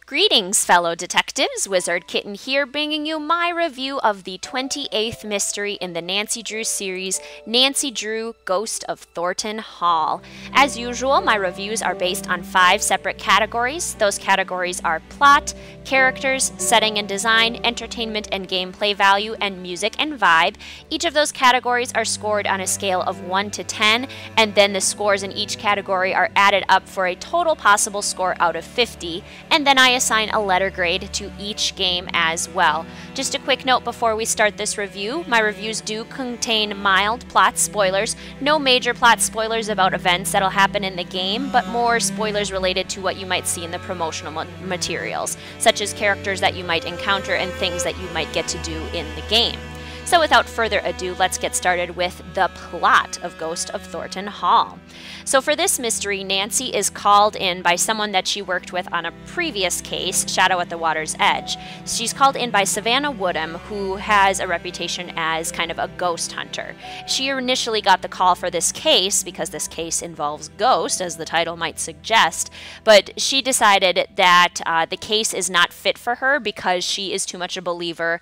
Greetings, fellow detectives. Wizard Kitten here, bringing you my review of the 28th mystery in the Nancy Drew series, Nancy Drew, Ghost of Thornton Hall. As usual, my reviews are based on 5 separate categories. Those categories are plot, characters, setting and design, entertainment and gameplay value, and music and vibe. Each of those categories are scored on a scale of 1 to 10, and then the scores in each category are added up for a total possible score out of 50, and then I assign a letter grade to each game as well. Just a quick note before we start this review, my reviews do contain mild plot spoilers, no major plot spoilers about events that'll happen in the game, but more spoilers related to what you might see in the promotional materials, such as characters that you might encounter and things that you might get to do in the game. So without further ado, let's get started with the plot of Ghost of Thornton Hall. So for this mystery, Nancy is called in by someone that she worked with on a previous case, Shadow at the Water's Edge. She's called in by Savannah Woodham, who has a reputation as kind of a ghost hunter. She initially got the call for this case because this case involves ghosts, as the title might suggest, but she decided that the case is not fit for her because she is too much a believer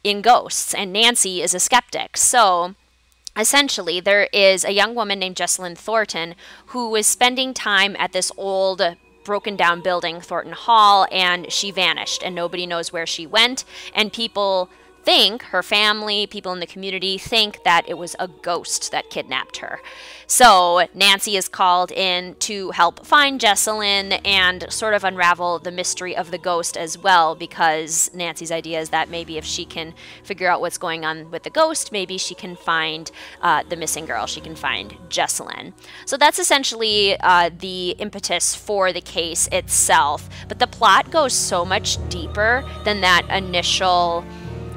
in ghosts, and Nancy is a skeptic. So essentially, there is a young woman named Jessalyn Thornton who was spending time at this old broken down building, Thornton Hall, and she vanished and nobody knows where she went, and people think, her family, people in the community think that it was a ghost that kidnapped her. So Nancy is called in to help find Jessalyn and sort of unravel the mystery of the ghost as well, because Nancy's idea is that maybe if she can figure out what's going on with the ghost, maybe she can find the missing girl, she can find Jessalyn. So that's essentially the impetus for the case itself, but the plot goes so much deeper than that initial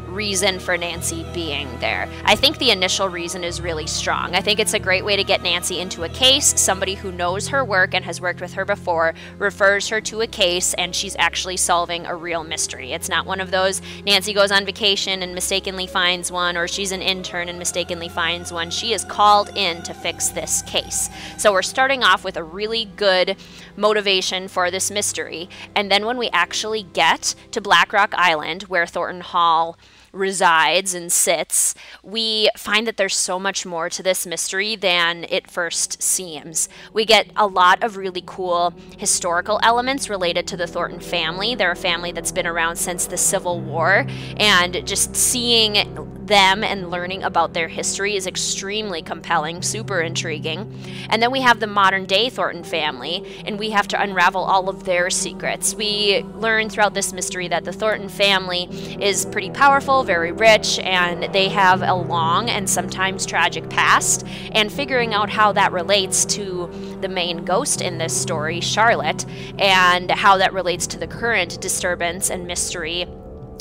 reason for Nancy being there. I think the initial reason is really strong. I think it's a great way to get Nancy into a case. Somebody who knows her work and has worked with her before refers her to a case, and she's actually solving a real mystery. It's not one of those Nancy goes on vacation and mistakenly finds one, or she's an intern and mistakenly finds one. She is called in to fix this case. So we're starting off with a really good motivation for this mystery, and then when we actually get to Black Rock Island, where Thornton Hall resides and sits, we find that there's so much more to this mystery than it first seems. We get a lot of really cool historical elements related to the Thornton family. They're a family that's been around since the Civil War, and just seeing them and learning about their history is extremely compelling, super intriguing. And then we have the modern day Thornton family, and we have to unravel all of their secrets. We learn throughout this mystery that the Thornton family is pretty powerful, very rich, and they have a long and sometimes tragic past, and figuring out how that relates to the main ghost in this story, Charlotte, and how that relates to the current disturbance and mystery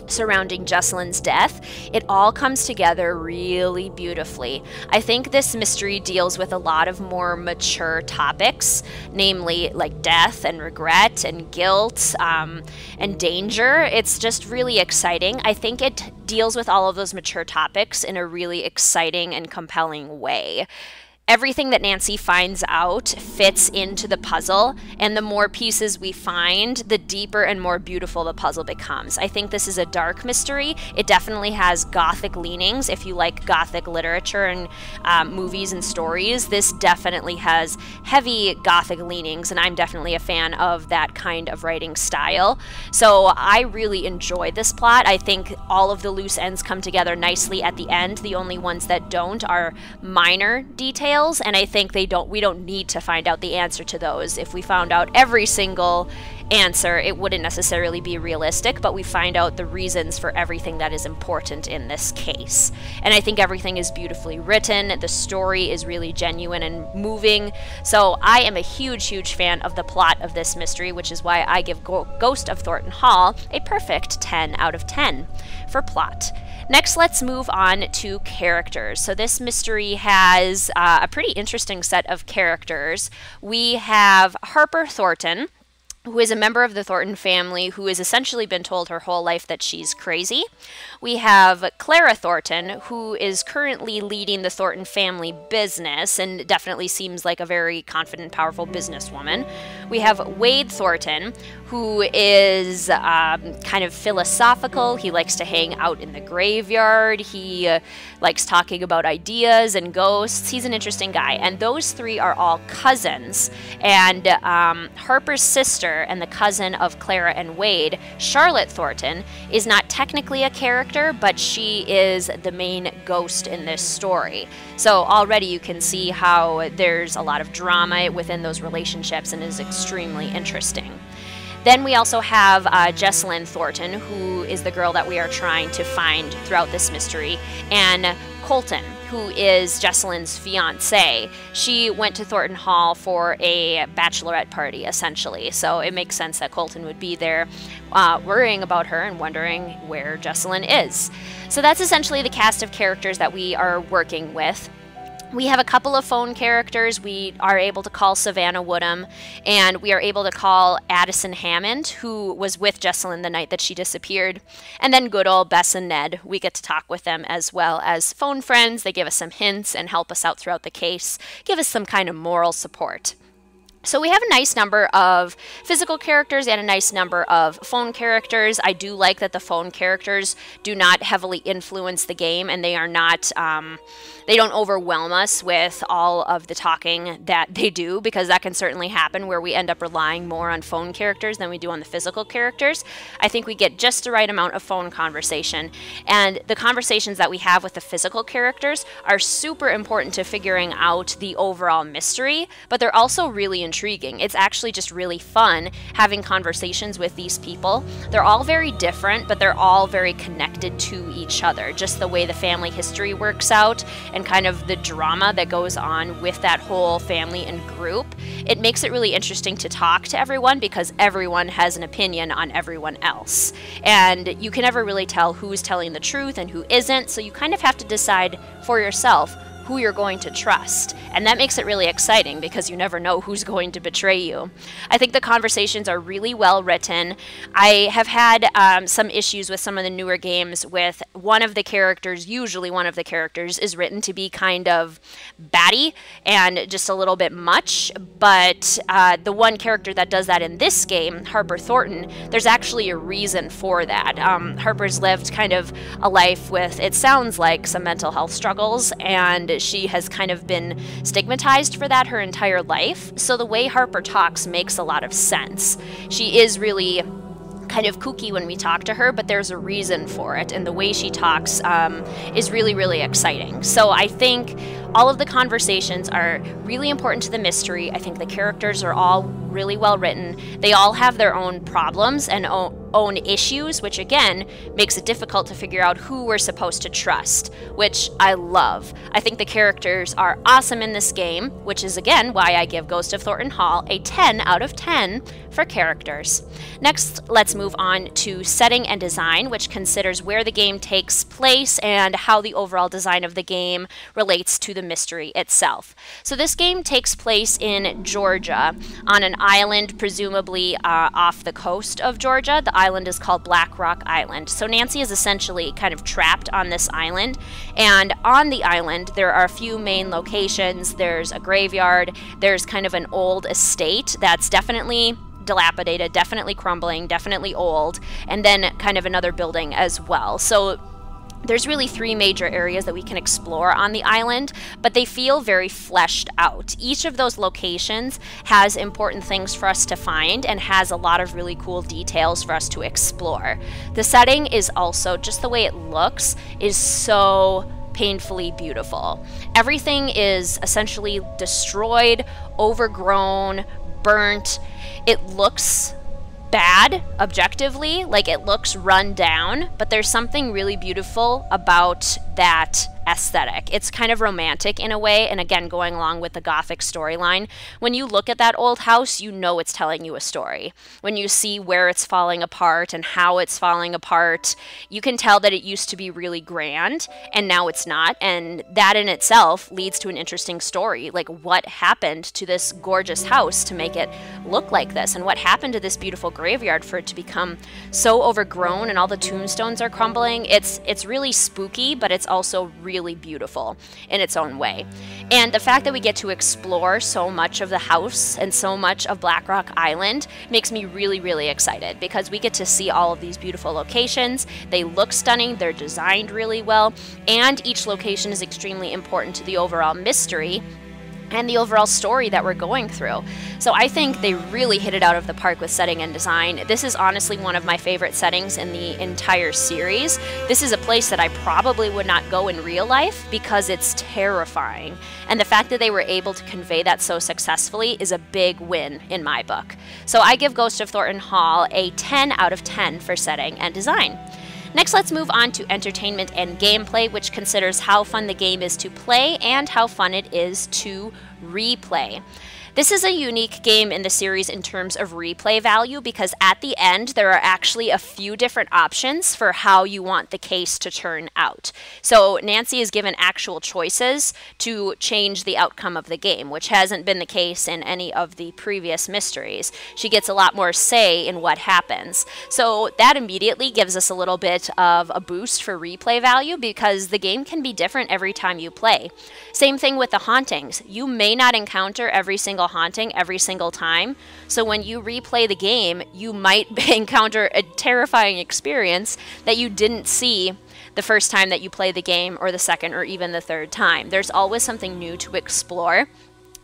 surrounding Jessalyn's death, it all comes together really beautifully. I think this mystery deals with a lot of more mature topics, namely like death and regret and guilt and danger. It's just really exciting. I think it deals with all of those mature topics in a really exciting and compelling way. Everything that Nancy finds out fits into the puzzle, and the more pieces we find, the deeper and more beautiful the puzzle becomes. I think this is a dark mystery. It definitely has gothic leanings. If you like gothic literature and movies and stories, this definitely has heavy gothic leanings, and I'm definitely a fan of that kind of writing style. So I really enjoy this plot. I think all of the loose ends come together nicely at the end. The only ones that don't are minor details, and I think we don't need to find out the answer to those. If we found out every single answer, it wouldn't necessarily be realistic, but we find out the reasons for everything that is important in this case. And I think everything is beautifully written. The story is really genuine and moving. So I am a huge, huge fan of the plot of this mystery, which is why I give Ghost of Thornton Hall a perfect 10 out of 10 for plot. Next, let's move on to characters. So this mystery has a pretty interesting set of characters. We have Harper Thornton, who is a member of the Thornton family who has essentially been told her whole life that she's crazy. We have Clara Thornton, who is currently leading the Thornton family business and definitely seems like a very confident, powerful businesswoman. We have Wade Thornton, who is kind of philosophical. He likes to hang out in the graveyard. He likes talking about ideas and ghosts. He's an interesting guy. And those three are all cousins. And Harper's sister and the cousin of Clara and Wade, Charlotte Thornton, is not technically a character, but she is the main ghost in this story. So already you can see how there's a lot of drama within those relationships and is extremely interesting. Then we also have Jessalyn Thornton, who is the girl that we are trying to find throughout this mystery, and Colton, who is Jessalyn's fiance. She went to Thornton Hall for a bachelorette party, essentially, so it makes sense that Colton would be there worrying about her and wondering where Jessalyn is. So that's essentially the cast of characters that we are working with. We have a couple of phone characters. We are able to call Savannah Woodham, and we are able to call Addison Hammond, who was with Jessalyn the night that she disappeared. And then good old Bess and Ned. We get to talk with them as well as phone friends. They give us some hints and help us out throughout the case, give us some kind of moral support. So we have a nice number of physical characters and a nice number of phone characters. I do like that the phone characters do not heavily influence the game, and they are not, they don't overwhelm us with all of the talking that they do, because that can certainly happen where we end up relying more on phone characters than we do on the physical characters. I think we get just the right amount of phone conversation, and the conversations that we have with the physical characters are super important to figuring out the overall mystery, but they're also really intriguing. It's actually just really fun having conversations with these people. They're all very different, but they're all very connected to each other. Just the way the family history works out and kind of the drama that goes on with that whole family and group. It makes it really interesting to talk to everyone because everyone has an opinion on everyone else. And you can never really tell who's telling the truth and who isn't, so you kind of have to decide for yourself who you're going to trust. And that makes it really exciting because you never know who's going to betray you. I think the conversations are really well written. I have had some issues with some of the newer games with one of the characters, usually one of the characters, is written to be kind of batty and just a little bit much, but the one character that does that in this game, Harper Thornton, there's actually a reason for that. Harper's lived kind of a life with, it sounds like, some mental health struggles, and she has kind of been stigmatized for that her entire life. So the way Harper talks makes a lot of sense. She is really kind of kooky when we talk to her, but there's a reason for it, and the way she talks is really, really exciting. So I think all of the conversations are really important to the mystery. I think the characters are all really well written. They all have their own problems and own issues, which again makes it difficult to figure out who we're supposed to trust, which I love. I think the characters are awesome in this game, which is again why I give Ghost of Thornton Hall a 10 out of 10 for characters. Next, let's move on to setting and design, which considers where the game takes place and how the overall design of the game relates to the mystery itself. So this game takes place in Georgia on an island, presumably off the coast of Georgia. The island is called Black Rock Island. So Nancy is essentially kind of trapped on this island, and on the island there are a few main locations. There's a graveyard, there's kind of an old estate that's definitely dilapidated, definitely crumbling, definitely old, and then kind of another building as well. So there's really three major areas that we can explore on the island, but they feel very fleshed out. Each of those locations has important things for us to find and has a lot of really cool details for us to explore. The setting is also, just the way it looks, is so painfully beautiful. Everything is essentially destroyed, overgrown, burnt. It looks bad objectively, like it looks run down, but there's something really beautiful about that aesthetic. It's kind of romantic in a way, and again, going along with the Gothic storyline. When you look at that old house, you know it's telling you a story. When you see where it's falling apart and how it's falling apart, you can tell that it used to be really grand, and now it's not, and that in itself leads to an interesting story. Like, what happened to this gorgeous house to make it look like this, and what happened to this beautiful graveyard for it to become so overgrown and all the tombstones are crumbling. It's really spooky, but it's also really beautiful in its own way. And the fact that we get to explore so much of the house and so much of Black Rock Island makes me really, really excited, because we get to see all of these beautiful locations. They look stunning, they're designed really well, and each location is extremely important to the overall mystery and the overall story that we're going through. So I think they really hit it out of the park with setting and design. This is honestly one of my favorite settings in the entire series. This is a place that I probably would not go in real life because it's terrifying. And the fact that they were able to convey that so successfully is a big win in my book. So I give Ghost of Thornton Hall a 10 out of 10 for setting and design. Next, let's move on to entertainment and gameplay, which considers how fun the game is to play and how fun it is to replay. This is a unique game in the series in terms of replay value, because at the end there are actually a few different options for how you want the case to turn out. So Nancy is given actual choices to change the outcome of the game, which hasn't been the case in any of the previous mysteries. She gets a lot more say in what happens. So that immediately gives us a little bit of a boost for replay value, because the game can be different every time you play. Same thing with the hauntings. You may not encounter every single haunting every single time, so when you replay the game, you might encounter a terrifying experience that you didn't see the first time that you play the game, or the second, or even the third time. There's always something new to explore.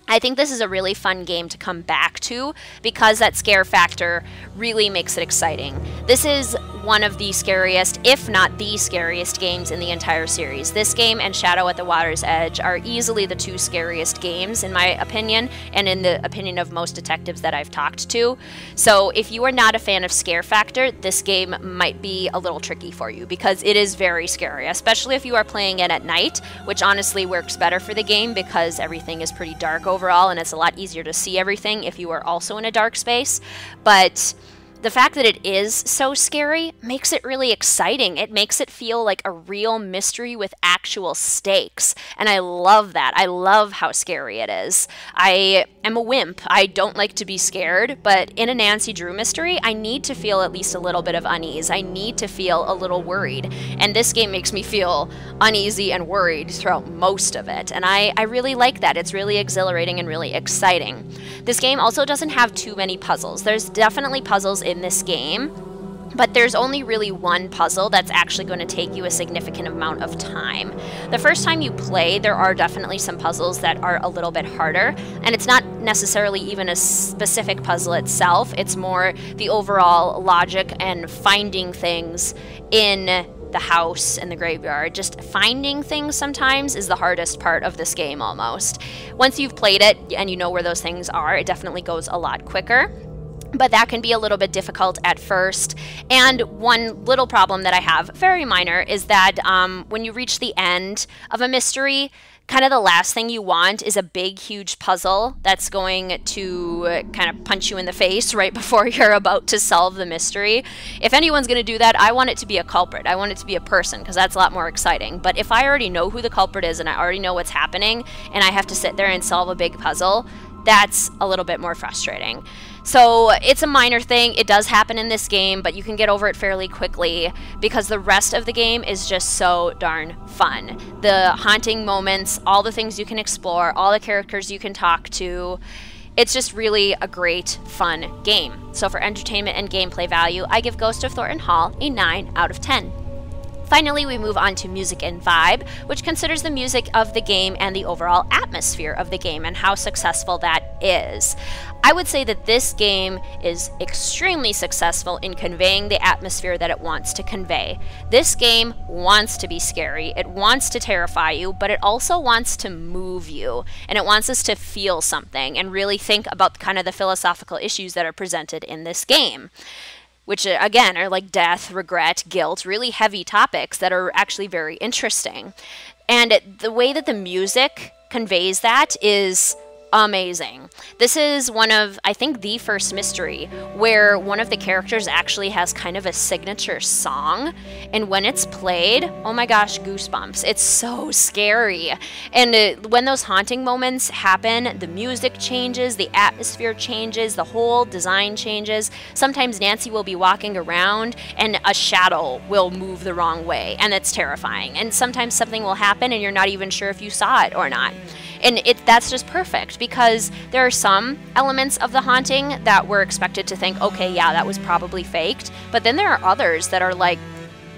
I think this is a really fun game to come back to, because that scare factor really makes it exciting. This is one of the scariest, if not the scariest, games in the entire series. This game and Shadow at the Water's Edge are easily the two scariest games, in my opinion, and in the opinion of most detectives that I've talked to. So if you are not a fan of scare factor, this game might be a little tricky for you, because it is very scary, especially if you are playing it at night, which honestly works better for the game because everything is pretty dark overall, and it's a lot easier to see everything if you are also in a dark space. But the fact that it is so scary makes it really exciting. It makes it feel like a real mystery with actual stakes. And I love that. I love how scary it is. I am a wimp. I don't like to be scared, but in a Nancy Drew mystery, I need to feel at least a little bit of unease. I need to feel a little worried. And this game makes me feel uneasy and worried throughout most of it. And I really like that. It's really exhilarating and really exciting. This game also doesn't have too many puzzles. There's definitely puzzles in this game, but there's only really one puzzle that's actually going to take you a significant amount of time. The first time you play, there are definitely some puzzles that are a little bit harder, and it's not necessarily even a specific puzzle itself. It's more the overall logic and finding things in the house and the graveyard. Just finding things sometimes is the hardest part of this game almost. Once you've played it and you know where those things are, it definitely goes a lot quicker. But that can be a little bit difficult at first. And one little problem that I have, very minor, is that when you reach the end of a mystery, kind of the last thing you want is a big, huge puzzle that's going to kind of punch you in the face right before you're about to solve the mystery. If anyone's going to do that, I want it to be a culprit. I want it to be a person, because that's a lot more exciting. But if I already know who the culprit is and I already know what's happening, and I have to sit there and solve a big puzzle, that's a little bit more frustrating. So it's a minor thing. It does happen in this game, but you can get over it fairly quickly because the rest of the game is just so darn fun. The haunting moments, all the things you can explore, all the characters you can talk to. It's just really a great, fun game. So for entertainment and gameplay value, I give Ghost of Thornton Hall a 9 out of 10. Finally, we move on to music and vibe, which considers the music of the game and the overall atmosphere of the game and how successful that is. I would say that this game is extremely successful in conveying the atmosphere that it wants to convey. This game wants to be scary, it wants to terrify you, but it also wants to move you, and it wants us to feel something and really think about kind of the philosophical issues that are presented in this game, which again are like death, regret, guilt, really heavy topics that are actually very interesting. And the way that the music conveys that is amazing. This is one of, I think, the first mystery where one of the characters actually has kind of a signature song, and when it's played, oh my gosh, goosebumps. It's so scary. And when those haunting moments happen, the music changes, the atmosphere changes, the whole design changes. Sometimes Nancy will be walking around and a shadow will move the wrong way, and it's terrifying. And sometimes something will happen and you're not even sure if you saw it or not. And that's just perfect, because there are some elements of the haunting that we're expected to think, okay, yeah, that was probably faked. But then there are others that are like,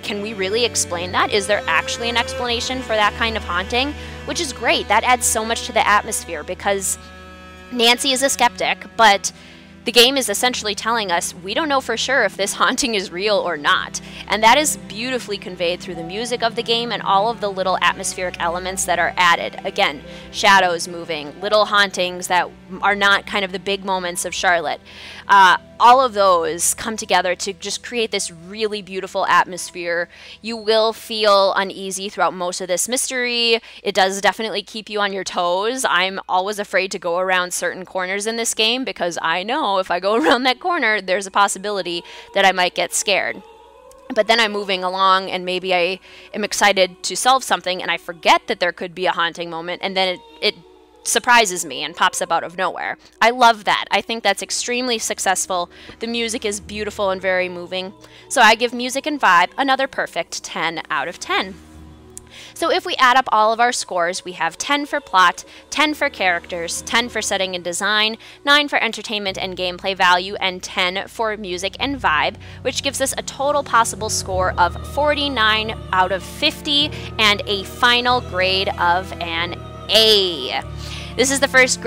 can we really explain that? Is there actually an explanation for that kind of haunting? Which is great. That adds so much to the atmosphere, because Nancy is a skeptic, but the game is essentially telling us we don't know for sure if this haunting is real or not. And that is beautifully conveyed through the music of the game and all of the little atmospheric elements that are added. Again, shadows moving, little hauntings that are not kind of the big moments of Charlotte. All of those come together to just create this really beautiful atmosphere. You will feel uneasy throughout most of this mystery. It does definitely keep you on your toes. I'm always afraid to go around certain corners in this game, because I know if I go around that corner, there's a possibility that I might get scared. But then I'm moving along and maybe I am excited to solve something and I forget that there could be a haunting moment, and then it surprises me and pops up out of nowhere. I love that. I think that's extremely successful. The music is beautiful and very moving. So I give music and vibe another perfect 10 out of 10. So if we add up all of our scores, we have 10 for plot, 10 for characters, 10 for setting and design, 9 for entertainment and gameplay value, and 10 for music and vibe, which gives us a total possible score of 49 out of 50 and a final grade of an A. This is the first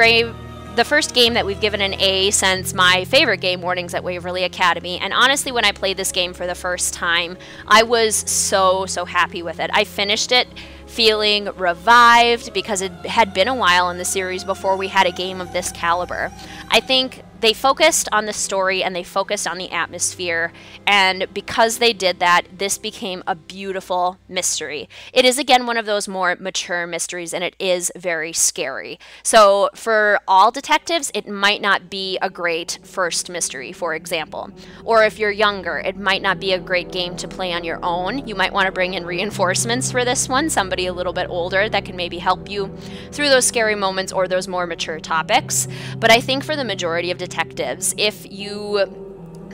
game that we've given an A since my favorite game, Warnings at Waverly Academy. And honestly, when I played this game for the first time, I was so happy with it. I finished it feeling revived, because it had been a while in the series before we had a game of this caliber. I think they focused on the story and they focused on the atmosphere, and because they did that, this became a beautiful mystery. It is, again, one of those more mature mysteries, and it is very scary. So for all detectives, it might not be a great first mystery, for example. Or if you're younger, it might not be a great game to play on your own. You might want to bring in reinforcements for this one, somebody a little bit older that can maybe help you through those scary moments or those more mature topics. But I think for the majority of detectives, if you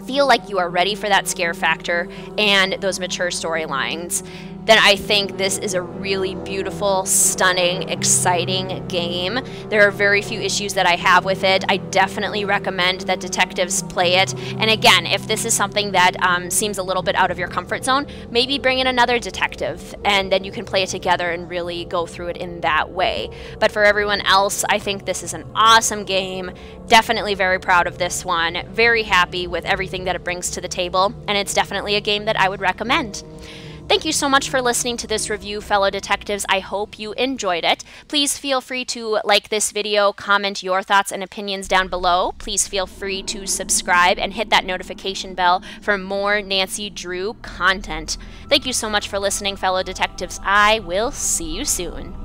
feel like you are ready for that scare factor and those mature storylines, then I think this is a really beautiful, stunning, exciting game. There are very few issues that I have with it. I definitely recommend that detectives play it. And again, if this is something that seems a little bit out of your comfort zone, maybe bring in another detective, and then you can play it together and really go through it in that way. But for everyone else, I think this is an awesome game. Definitely very proud of this one. Very happy with everything that it brings to the table, and it's definitely a game that I would recommend. Thank you so much for listening to this review, fellow detectives. I hope you enjoyed it. Please feel free to like this video, comment your thoughts and opinions down below. Please feel free to subscribe and hit that notification bell for more Nancy Drew content. Thank you so much for listening, fellow detectives. I will see you soon.